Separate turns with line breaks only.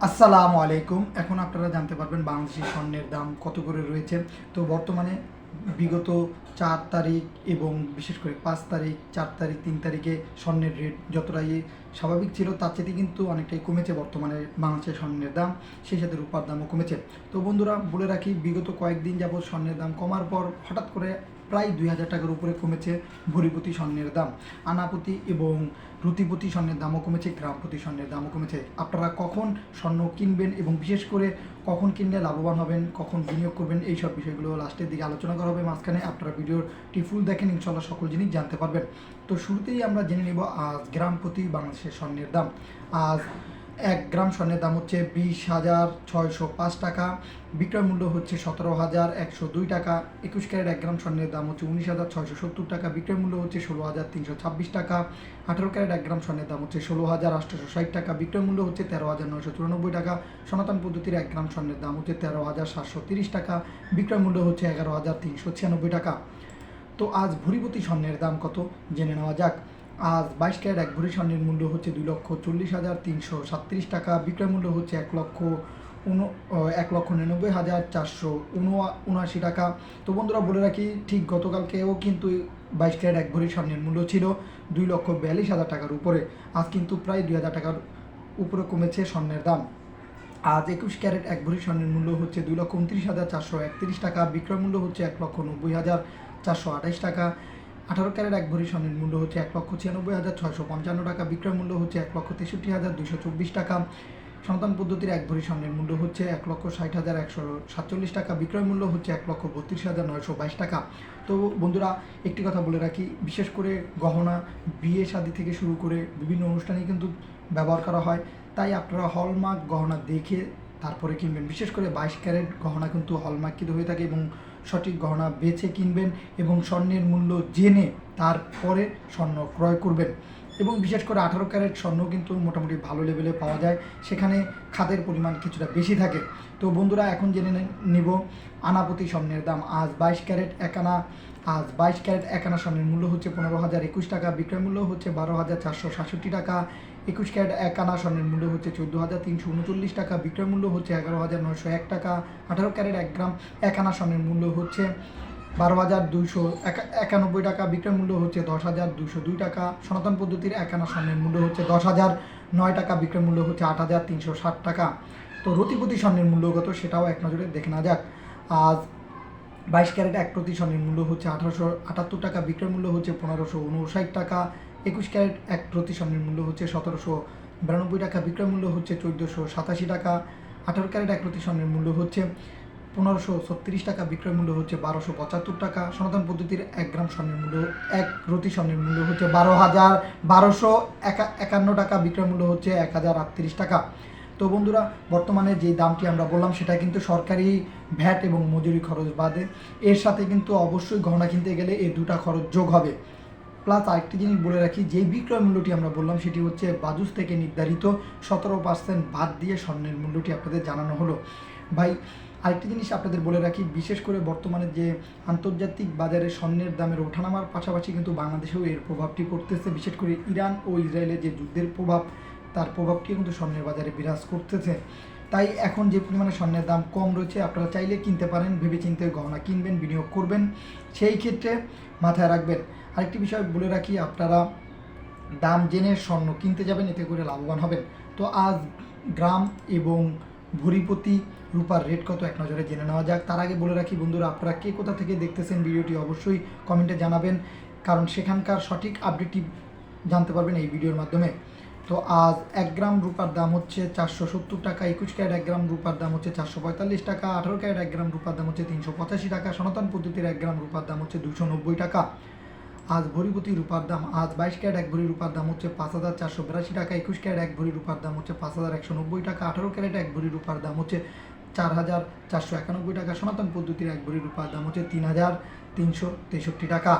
আসসালামু আলাইকুম। এখন আপনারা জানতে পারবেন বাংলাদেশি স্বর্ণের দাম কত করে রয়েছে। তো বর্তমানে বিগত ৪ তারিখ এবং বিশেষ করে ৫ তারিখ, ৪ তারিখ, ৩ তারিখে স্বর্ণের রেট যতটাই স্বাভাবিক ছিল তার চেয়ে কিন্তু অনেকটাই কমেছে বর্তমানে বাংলাদেশের স্বর্ণের দাম, সেই সাথে রূপার দামও কমেছে। তো বন্ধুরা বলে রাখি, বিগত কয়েকদিন যাবৎ স্বর্ণের দাম কমার পর হঠাৎ করে প্রায় ২,০০০ টাকার উপরে কমেছে ভরিপতি স্বর্ণের দাম। আনাপতি এবং রুতিপতি স্বর্ণের দামও কমেছে, গ্রামপতি স্বর্ণের দামও কমেছে। আপনারা কখন স্বর্ণ কিনবেন এবং বিশেষ করে কখন কিনলে লাভবান হবেন, কখন বিনিয়োগ করবেন, এই সব বিষয়গুলো লাস্টের দিকে আলোচনা করা হবে। মাঝখানে আপনারা ভিডিওটি ফুল দেখেন, ইনশাল্লাহ সকল জিনিস জানতে পারবেন। তো শুরুতেই আমরা জেনে নেব আজ গ্রামপতি বাংলাদেশের স্বর্ণের দাম। আজ ১ গ্রাম স্বর্ণের দাম হচ্ছে ২০,৬০৫ টাকা, বিক্রয় মূল্য হচ্ছে ১৭,১০২ টাকা। ২১ ক্যারেট ১ গ্রাম স্বর্ণের দাম হচ্ছে ১৯,৬৭০ টাকা, বিক্রয় মূল্য হচ্ছে ১৬,৩২৬ টাকা। ১৮ ক্যারেট ১ গ্রাম স্বর্ণের দাম হচ্ছে ১৬,৮৬০ টাকা, বিক্রয় মূল্য হচ্ছে ১৩,৯৯৪ টাকা। সনাতন পদ্ধতির ১ গ্রাম স্বর্ণের দাম হচ্ছে ১৩,৭৩০ টাকা, বিক্রয় মূল্য হচ্ছে ১১,৩৯৬ টাকা। তো আজ ভরিপতি স্বর্ণের দাম কত জেনে নেওয়া যাক। আজ ২২ ক্যারেট ১ ভরি স্বর্ণের মূল্য হচ্ছে ২,৪০,৩৩৭ টাকা, বিক্রয় মূল্য হচ্ছে ১,৯৯,৪৭৯ টাকা। তো বন্ধুরা বলে রাখি, ঠিক গতকালকেও কিন্তু ২২ ক্যারেট ১ ভরি স্বর্ণের মূল্য ছিল ২,৪২,০০০ টাকার উপরে। আজ কিন্তু প্রায় ২,০০০ টাকার উপরে কমেছে স্বর্ণের দাম। আজ ২১ ক্যারেট ১ ভরি স্বর্ণের মূল্য হচ্ছে ২,২৯,৪৩১ টাকা, বিক্রয় মূল্য হচ্ছে ১,৯০,৪২৮ টাকা। ১৮ ক্যারেট ১ ভরি স্বর্ণের মূল্য হচ্ছে ১,৯৬,৬৫৫ টাকা, বিক্রয় মূল্য হচ্ছে ১,৬৩,২২৪ টাকা। সনাতন পদ্ধতির ১ ভরি স্বর্ণের মূল্য হচ্ছে ১,৬০,১৪৭ টাকা, বিক্রয় মূল্য হচ্ছে ১,৩২,৯২২ টাকা। তো বন্ধুরা একটি কথা বলে রাখি, বিশেষ করে গহনা, বিয়ে শাদী থেকে শুরু করে বিভিন্ন অনুষ্ঠানে কিন্তু ব্যবহার করা হয়, তাই আপনারা হলমার্ক গহনা দেখে তারপরে কিনবেন। বিশেষ করে ২২ ক্যারেট গহনা কিন্তু হলমার্কিত হয়ে থাকে এবং সঠিক গহনা বেছে কিনবেন এবং স্বর্ণের মূল্য জেনে তারপরে স্বর্ণ ক্রয় করবেন। এবং বিশেষ করে ১৮ ক্যারেট স্বর্ণ কিন্তু মোটামুটি ভালো লেভেলে পাওয়া যায়, সেখানে খাদের পরিমাণ কিছুটা বেশি থাকে। তো বন্ধুরা এখন জেনে নিব আনাপতি স্বর্ণের দাম। আজ ২২ ক্যারেট ১ আনা স্বর্ণের মূল্য হচ্ছে ১৫,০২১ টাকা, বিক্রয় মূল্য হচ্ছে ১২,৪৬৭ টাকা। ২১ ক্যারেট ১ আনা স্বর্ণের মূল্য হচ্ছে ১৪,৩৩৯ টাকা, বিক্রয় মূল্য হচ্ছে ১১,৯০১ টাকা। ১৮ ক্যারেট ১ আনা স্বর্ণের মূল্য হচ্ছে ১২,২৯১ টাকা, বিক্রয় মূল্য হচ্ছে ১০,২০২ টাকা। সনাতন পদ্ধতির ১ আনা স্বর্ণের মূল্য হচ্ছে ১০,০০৯ টাকা, বিক্রয় মূল্য হচ্ছে ৮,৩৬০ টাকা। তো রতিপতি স্বর্ণের মূল্য কত সেটাও এক নজরে দেখে না যাক। আজ ২২ ক্যারেট ১ প্রতি স্বর্ণের মূল্য হচ্ছে ১৮৭৮ টাকা, বিক্রয় মূল্য হচ্ছে ১৫৫৯ টাকা। ২১ ক্যারেট ১ প্রতি স্বর্ণের মূল্য হচ্ছে ১৭৯২ টাকা, বিক্রয় মূল্য হচ্ছে ১৪৮৭ টাকা। ১৮ ক্যারেট ১ প্রতি স্বর্ণের মূল্য হচ্ছে ১৫৩৬ টাকা, বিক্রয় মূল্য হচ্ছে ১২৭৫ টাকা। সনাতন পদ্ধতির ১ গ্রাম স্বর্ণের মূল্য ১ প্রতি স্বর্ণের মূল্য হচ্ছে ১২,১৫১ টাকা, বিক্রয় মূল্য হচ্ছে ১,০৩৮ টাকা। তো বন্ধুরা বর্তমানে যে দামটি আমরা বললাম সেটা কিন্তু সরকারি ভ্যাট এবং মজুরি খরচ বাদে, এর সাথে কিন্তু অবশ্যই গহনা কিনতে গেলে এই দুটা খরচ যোগ হবে। প্লাস আরেকটি জিনিস বলে রাখি, যেই বিক্রয় মূল্যটি আমরা বললাম সেটি হচ্ছে বাজুস থেকে নির্ধারিত ১৭% বাদ দিয়ে স্বর্ণের মূল্যটি আপনাদের জানানো হলো। ভাই আরেকটি জিনিস আপনাদের বলে রাখি, বিশেষ করে বর্তমানে যে আন্তর্জাতিক বাজারে স্বর্ণের দামের ওঠানামার পাশাপাশি কিন্তু বাংলাদেশেও এর প্রভাবটি পড়তেছে। বিশেষ করে ইরান ও ইসরায়েলের যে যুদ্ধের প্রভাব, তার প্রভাবটি কিন্তু স্বর্ণের বাজারে বিরাজ করতেছে। তাই এখন যে পরিমাণে স্বর্ণের দাম কম রয়েছে, আপনারা চাইলে কিনতে পারেন, ভেবেচিন্তে গহনা কিনবেন, বিনিয়োগ করবেন, সেই ক্ষেত্রে মাথায় রাখবেন। আরেকটি বিষয় বলে রাখি, আপনারা দাম জেনে স্বর্ণ কিনতে যাবেন, এতে করে লাভবান হবেন। তো আজ গ্রাম এবং ভরিপতি রূপার রেট কত এক নজরে জেনে নেওয়া যাক। তার আগে বলে রাখি বন্ধুরা, আপনারা কে কোথা থেকে দেখতেছেন ভিডিওটি অবশ্যই কমেন্টে জানাবেন, কারণ সেখানকার সঠিক আপডেটটি জানতে পারবেন এই ভিডিওর মাধ্যমে। তো আজ ১ গ্রাম রূপার দাম হচ্ছে ৪৭০ টাকা, ২১ ক্যারেট ১ গ্রাম রূপার দাম হচ্ছে ৪৪৫ টাকা, ১৮ ক্যারেট ১ গ্রাম রূপার দাম হচ্ছে ৩৮৫ টাকা, সনাতন পদ্ধতির ১ গ্রাম রূপার দাম হচ্ছে ২৯০ টাকা। আজ ভরিপতি রূপার দাম, আজ ২২ ক্যারেট ১ ভরি রূপার দাম হচ্ছে ৫,৪৮২ টাকা, ২১ ক্যারেট ১ ভরি রূপার দাম হচ্ছে ৫,১৯০ টাকা, ১৮ ক্যারেট ১ ভরি রূপার দাম হচ্ছে ৪,৪৯১ টাকা, সনাতন পদ্ধতির ১ ভরি রূপার দাম হচ্ছে ৩,৩৬৩ টাকা।